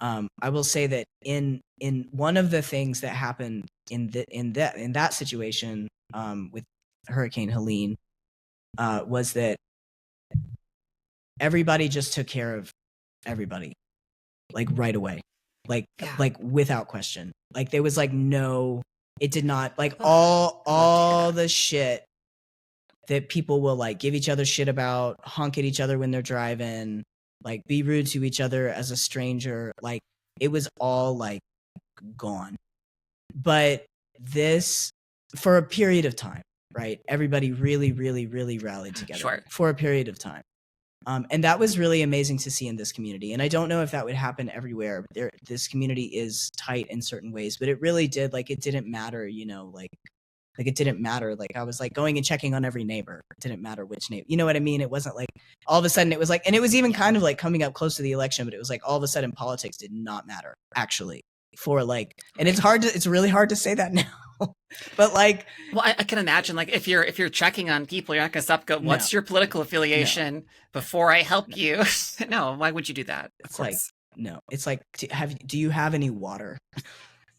S3: I will say that in one of the things that happened in that situation with Hurricane Helene was that everybody just took care of everybody, like right away, like without question. Like there was like no, it did not, like all the shit that people will like give each other shit about, honk at each other when they're driving, like be rude to each other as a stranger, like it was all like gone. But this, for a period of time, right? Everybody really, really, really rallied together for a period of time. And that was really amazing to see in this community. And I don't know if that would happen everywhere. This community is tight in certain ways, but it really did. Like, it didn't matter, like it didn't matter. Like, I was like going and checking on every neighbor. It didn't matter which neighbor. You know what I mean? It wasn't like all of a sudden it was like, and it was even kind of like coming up close to the election, but it was like all of a sudden politics did not matter, actually. For like, and it's really hard to say that now. But like,
S2: well, I can imagine, like, if you're checking on people, you're not gonna stop go, what's your political affiliation before I help you? No, why would you do that?
S3: It's like, no, it's like, do you have any water?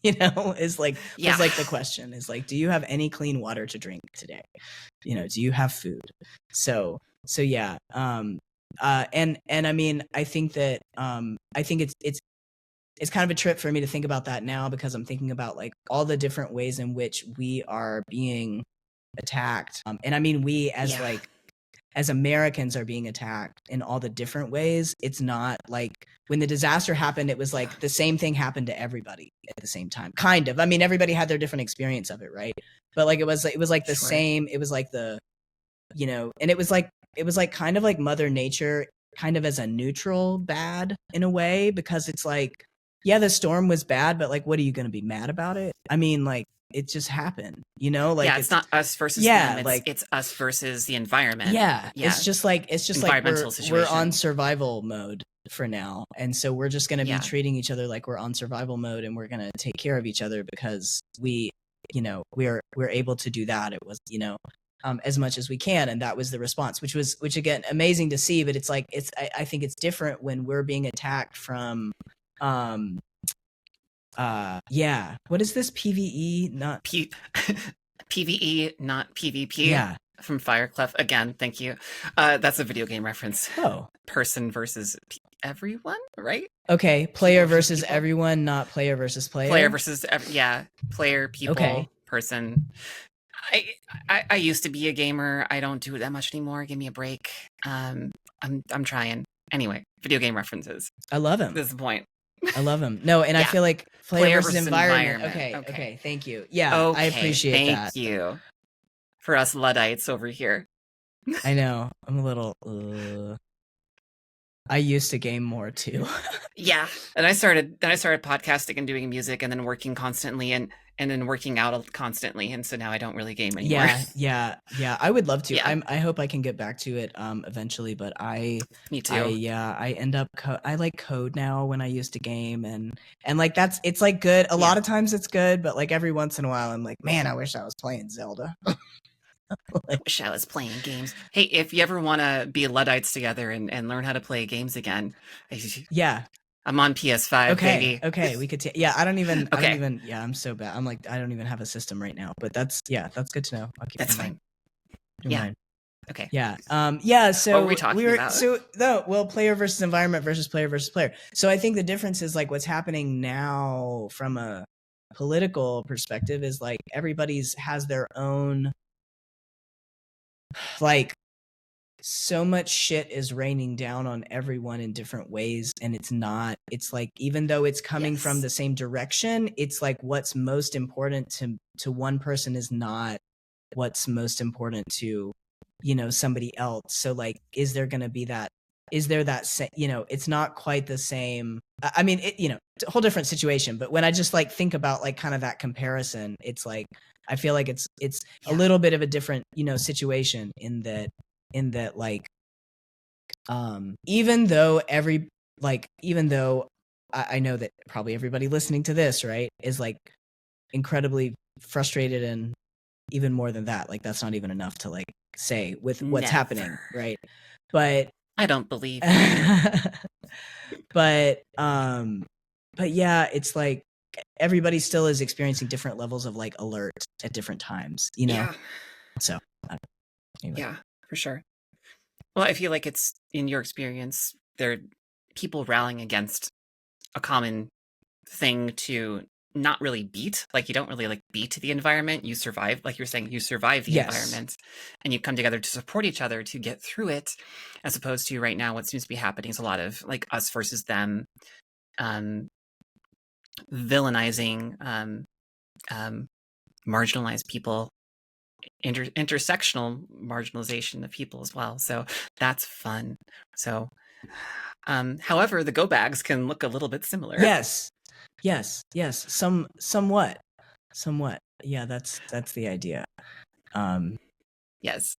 S3: Is like the question is like, do you have any clean water to drink today? Do you have food? So yeah. And I mean, I think that I think it's kind of a trip for me to think about that now, because I'm thinking about like all the different ways in which we are being attacked. And I mean, we as Americans are being attacked in all the different ways. It's not like when the disaster happened, it was like the same thing happened to everybody at the same time. Kind of. I mean, everybody had their different experience of it, right? But like it was like the same. It was like the, and it was like kind of like Mother Nature kind of as a neutral bad in a way, because it's like, yeah, the storm was bad, but like, what are you going to be mad about it? I mean, like, it just happened, like
S2: it's not us versus them. It's us versus the environment. Yeah.
S3: It's just like we're on survival mode for now, and so we're just going to be treating each other like we're on survival mode, and we're going to take care of each other because we're able to do that. It was as much as we can, and that was the response, which again, amazing to see. But it's like I think it's different when we're being attacked from what is this? PvE, not
S2: PvE, not PvP.
S3: Yeah.
S2: From Fireclef. Again, thank you. That's a video game reference.
S3: Oh.
S2: Person versus everyone, right?
S3: Okay. Player versus everyone, not player versus player.
S2: Player versus player, people, person. I used to be a gamer. I don't do it that much anymore. Give me a break. I'm trying. Anyway, video game references.
S3: I love him.
S2: This is the point.
S3: I love him. No, and I feel like player versus environment. Okay. Thank you. Yeah, I appreciate that.
S2: Thank you. For us Luddites over here.
S3: I know. I'm a little... I used to game more too.
S2: Yeah. And I started podcasting and doing music and then working constantly and then working out constantly. And so now I don't really game anymore.
S3: Yeah. I would love to.
S2: Yeah.
S3: I hope I can get back to it eventually, but
S2: Me too.
S3: I end up I like code now when I used to game, and like it's like good. A lot of times it's good, but like every once in a while I'm like, man, I wish I was playing Zelda.
S2: I wish I was playing games. Hey, if you ever want to be Luddites together and learn how to play games again, I'm on PS5.
S3: Okay,
S2: baby.
S3: Okay, we could. I don't even. Yeah, I'm so bad. I'm like, I don't even have a system right now. But that's good to know.
S2: That's fine.
S3: Yeah.
S2: Okay.
S3: Yeah. Yeah. So
S2: what were we talking about?
S3: Player versus environment versus player. So I think the difference is like what's happening now from a political perspective is like everybody's has their own. Like, so much shit is raining down on everyone in different ways, and it's like, even though it's coming from the same direction, it's like what's most important to one person is not what's most important to somebody else. So like, is there going to be that is there that it's not quite the same. I mean, it's a whole different situation, but when I just like think about like kind of that comparison, it's like I feel like it's a little bit of a different situation in that like even though I know that probably everybody listening to this, right, is like incredibly frustrated, and even more than that, like that's not even enough to like say with what's happening, right? But
S2: I don't believe you.
S3: but yeah, it's like everybody still is experiencing different levels of like alert at different times,
S2: Yeah.
S3: So anyway.
S2: Yeah, for sure. Well, I feel like it's, in your experience, there are people rallying against a common thing to not really beat. Like, you don't really like beat the environment. You survive, like you're saying, you survive the environment, and you come together to support each other to get through it, as opposed to right now what seems to be happening is a lot of like us versus them, villainizing marginalized people, intersectional marginalization of people as well. So that's fun. So however, the go bags can look a little bit similar.
S3: Yes. Somewhat. Yeah, that's the idea.
S2: Yes.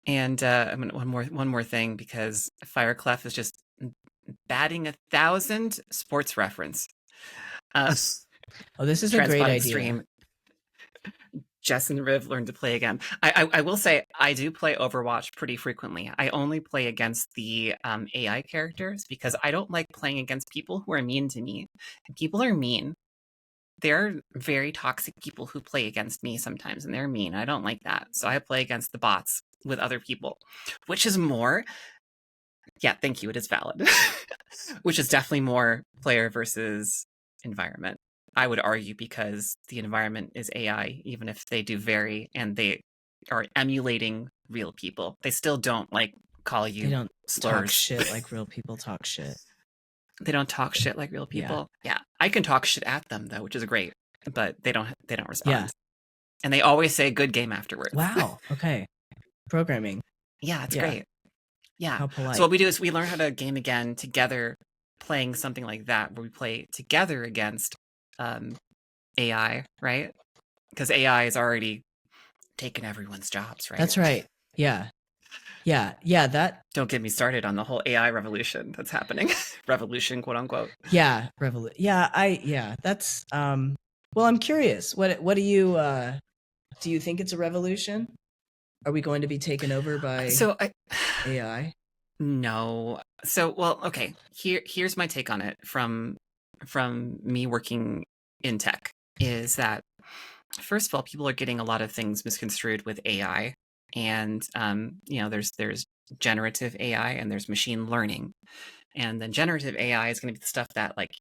S2: And I mean, one more thing, because Fireclef is just batting 1,000 sports reference.
S3: This is a great idea.
S2: Stream. Jess and Riv learned to play again. I will say I do play Overwatch pretty frequently. I only play against the AI characters because I don't like playing against people who are mean to me. And people are mean. They're very toxic people who play against me sometimes, and they're mean. I don't like that. So I play against the bots with other people, which is more... Yeah, thank you. It is valid. Which is definitely more player versus environment, I would argue, because the environment is AI, even if they do vary and they are emulating real people. They still don't like call you...
S3: They don't
S2: slurs.
S3: Talk shit like real people talk shit.
S2: They don't talk shit like real people. Yeah. I can talk shit at them though, which is great, but they don't respond.
S3: Yeah.
S2: And they always say good game afterwards.
S3: Wow. Okay. Programming.
S2: Yeah, it's great. Yeah.
S3: How polite.
S2: So what we do is we learn how to game again together, playing something like that, where we play together against AI, right? Because AI is already taken everyone's jobs, right?
S3: That's right. Yeah. That...
S2: Don't get me started on the whole AI revolution that's happening. Revolution, quote unquote.
S3: Yeah, that's well, I'm curious. What do you think it's a revolution? Are we going to be taken over by AI?
S2: No. So, well, okay. Here's my take on it from me working in tech, is that, first of all, people are getting a lot of things misconstrued with AI. And there's generative AI and there's machine learning. And then generative AI is going to be the stuff that like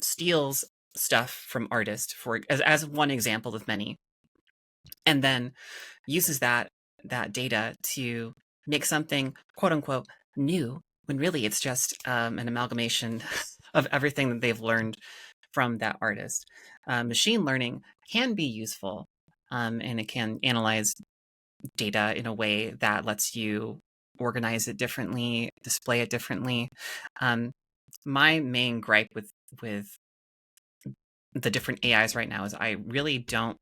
S2: steals stuff from artists, as one example of many, and then uses that data to make something quote unquote new, when really it's just an amalgamation of everything that they've learned from that artist. Machine learning can be useful, and it can analyze data in a way that lets you organize it differently, display it differently. My main gripe with the different AIs right now is I really don't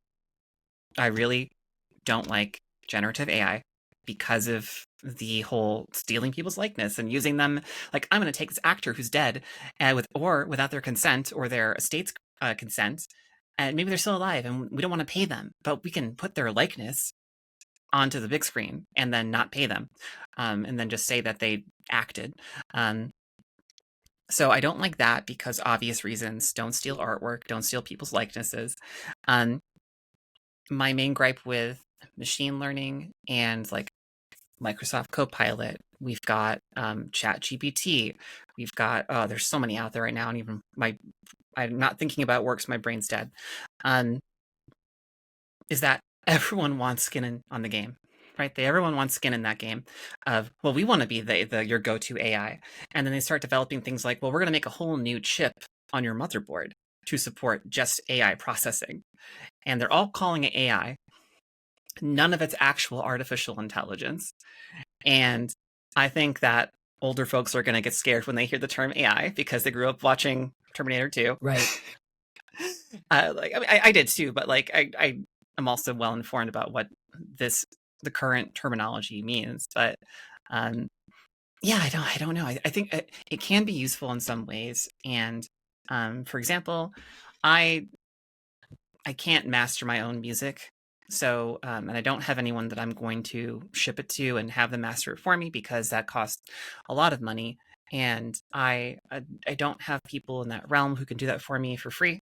S2: like generative AI, because of the whole stealing people's likeness and using them. Like, I'm going to take this actor who's dead, without their consent or their estate's consent, and maybe they're still alive and we don't want to pay them, but we can put their likeness onto the big screen and then not pay them, and then just say that they acted. So I don't like that, because obvious reasons. Don't steal artwork, don't steal people's likenesses. My main gripe with machine learning and like Microsoft Copilot, we've got ChatGPT, we've got there's so many out there right now, and even I'm not thinking about works, my brain's dead. Is that everyone wants skin on the game, right? Everyone wants skin in that game of, well, we want to be your go-to AI. And then they start developing things like, well, we're going to make a whole new chip on your motherboard to support just AI processing. And they're all calling it AI. None of it's actual artificial intelligence. And I think that older folks are going to get scared when they hear the term AI because they grew up watching Terminator 2.
S3: Right.
S2: Like, I mean, I did too, but like, I am also well informed about what the current terminology means. But yeah, I don't know. I think it can be useful in some ways. And for example, I can't master my own music. So, and I don't have anyone that I'm going to ship it to and have them master it for me because that costs a lot of money. And I don't have people in that realm who can do that for me for free.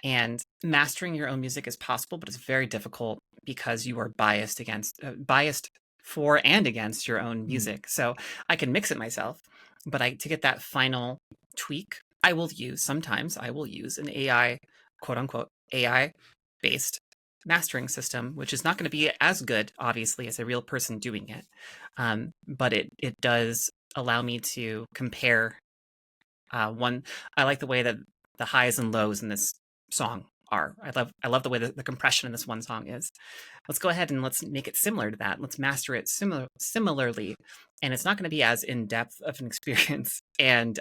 S2: And mastering your own music is possible, but it's very difficult because you are biased for and against your own music. So I can mix it myself, but to get that final tweak, I will use an AI, quote unquote, AI based mastering system, which is not going to be as good, obviously, as a real person doing it. But it does allow me to compare one. I like the way that the highs and lows in this song are. I love the way that the compression in this one song is. Let's go ahead and let's make it similar to that. Let's master it similarly, and it's not going to be as in depth of an experience and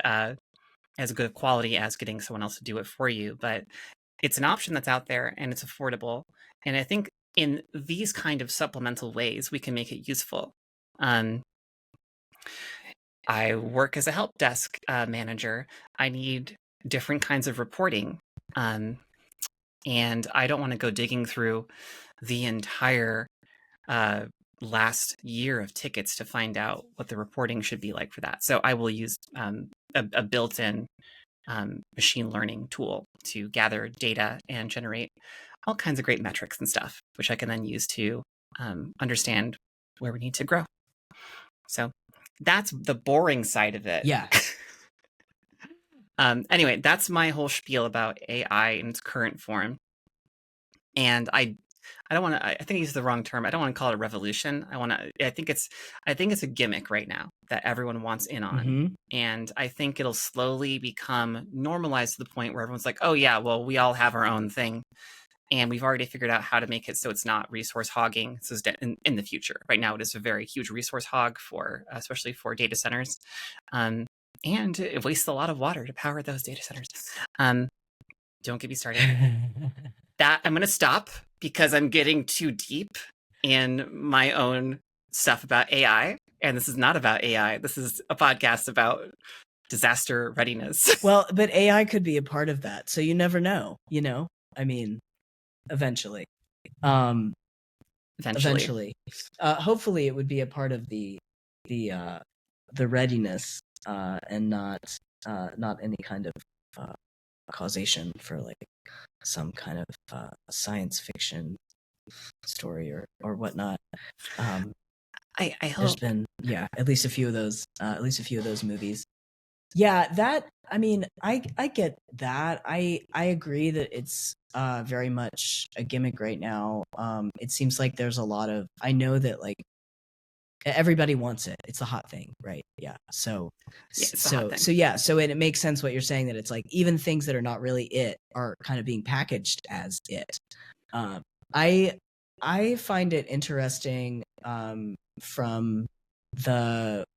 S2: as good quality as getting someone else to do it for you. But it's an option that's out there and it's affordable. And I think in these kind of supplemental ways, we can make it useful. I work as a help desk manager. I need different kinds of reporting. And I don't want to go digging through the entire last year of tickets to find out what the reporting should be like for that. So I will use a built-in machine learning tool to gather data and generate all kinds of great metrics and stuff, which I can then use to understand where we need to grow. So that's the boring side of it.
S3: Yeah.
S2: Anyway, that's my whole spiel about AI in its current form. And I don't want to. I think I used the wrong term. I don't want to call it a revolution. I think it's a gimmick right now that everyone wants in on,
S3: Mm-hmm.
S2: and I think it'll slowly become normalized to the point where everyone's like, "Oh yeah, well we all have our own thing, and we've already figured out how to make it so it's not resource hogging." So in the future, right now it is a very huge resource hog for, especially for data centers, and it wastes a lot of water to power those data centers. Don't get me started. That I'm going to stop because I'm getting too deep in my own stuff about AI. And this is not about AI. This is a podcast about disaster readiness.
S3: Well, but AI could be a part of that. So you never know, I mean, eventually. Eventually. Hopefully it would be a part of the readiness and not any kind of causation for like some kind of science fiction story or whatnot.
S2: I hope
S3: there's been at least a few of those movies. Yeah, that, I mean, I get that. I agree that it's very much a gimmick right now. It seems like there's a lot of, I know that like everybody wants it. It's a hot thing, right? Yeah. So it makes sense what you're saying, that it's like even things that are not really it are kind of being packaged as it. I find it interesting from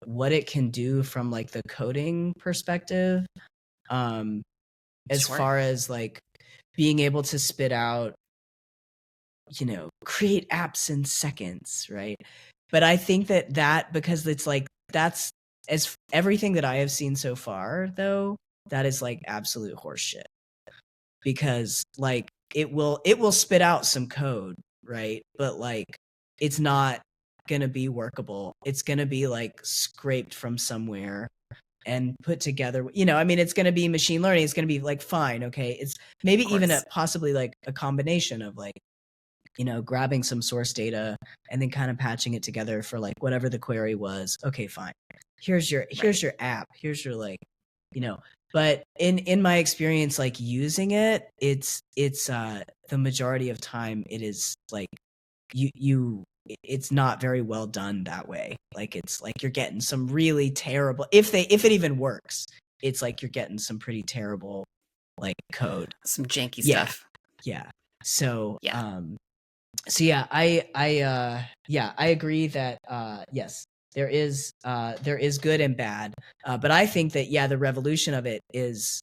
S3: what it can do from like the coding perspective, as far as like being able to spit out, create apps in seconds, right? But I think that because it's like, that's, as everything that I have seen so far, though, that is like absolute horseshit. Because like it will spit out some code, right? But like it's not gonna be workable. It's gonna be like scraped from somewhere and put together. I mean, it's gonna be machine learning. It's gonna be like fine, okay. It's maybe even possibly like a combination of like, grabbing some source data and then kind of patching it together for like whatever the query was. Okay, fine. Here's your app. Here's your like, but in my experience, like using it, it's the majority of time it is like it's not very well done that way. Like it's like you're getting some really terrible, if it even works, it's like you're getting some pretty terrible like code,
S2: some janky stuff.
S3: Yeah. So I agree that yes, there is good and bad, but I think that the revolution of it is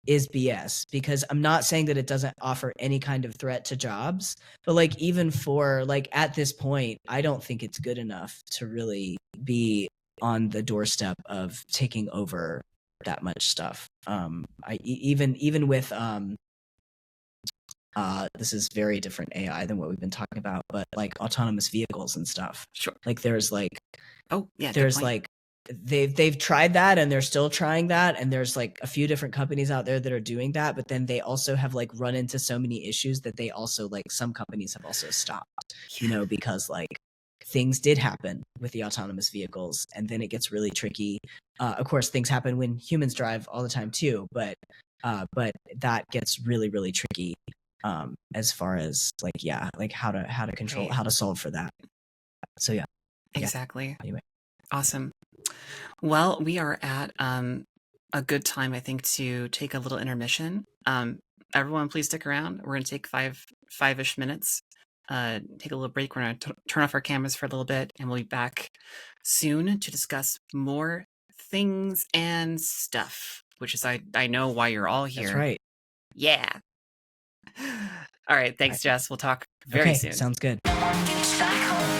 S3: BS, because I'm not saying that it doesn't offer any kind of threat to jobs, but like even for like at this point, I don't think it's good enough to really be on the doorstep of taking over that much stuff. Even with this is very different AI than what we've been talking about, but like autonomous vehicles and stuff.
S2: Sure.
S3: Like there's like,
S2: oh yeah,
S3: there's like they've tried that, and they're still trying that, and there's like a few different companies out there that are doing that, but then they also have like run into so many issues that they also like some companies have also stopped, because like things did happen with the autonomous vehicles, and then it gets really tricky. Of course, things happen when humans drive all the time too, but that gets really, really tricky as far as like how to control, how to solve for that. So yeah.
S2: Exactly.
S3: Anyway.
S2: Awesome. Well, we are at a good time, I think, to take a little intermission. Everyone, please stick around. We're going to take five-ish minutes, take a little break. We're going to turn off our cameras for a little bit, and we'll be back soon to discuss more things and stuff, which is, I know why you're all here.
S3: That's right.
S2: Yeah. All right. Thanks, Jess. We'll talk very soon.
S3: Sounds good.
S1: No one gets back home.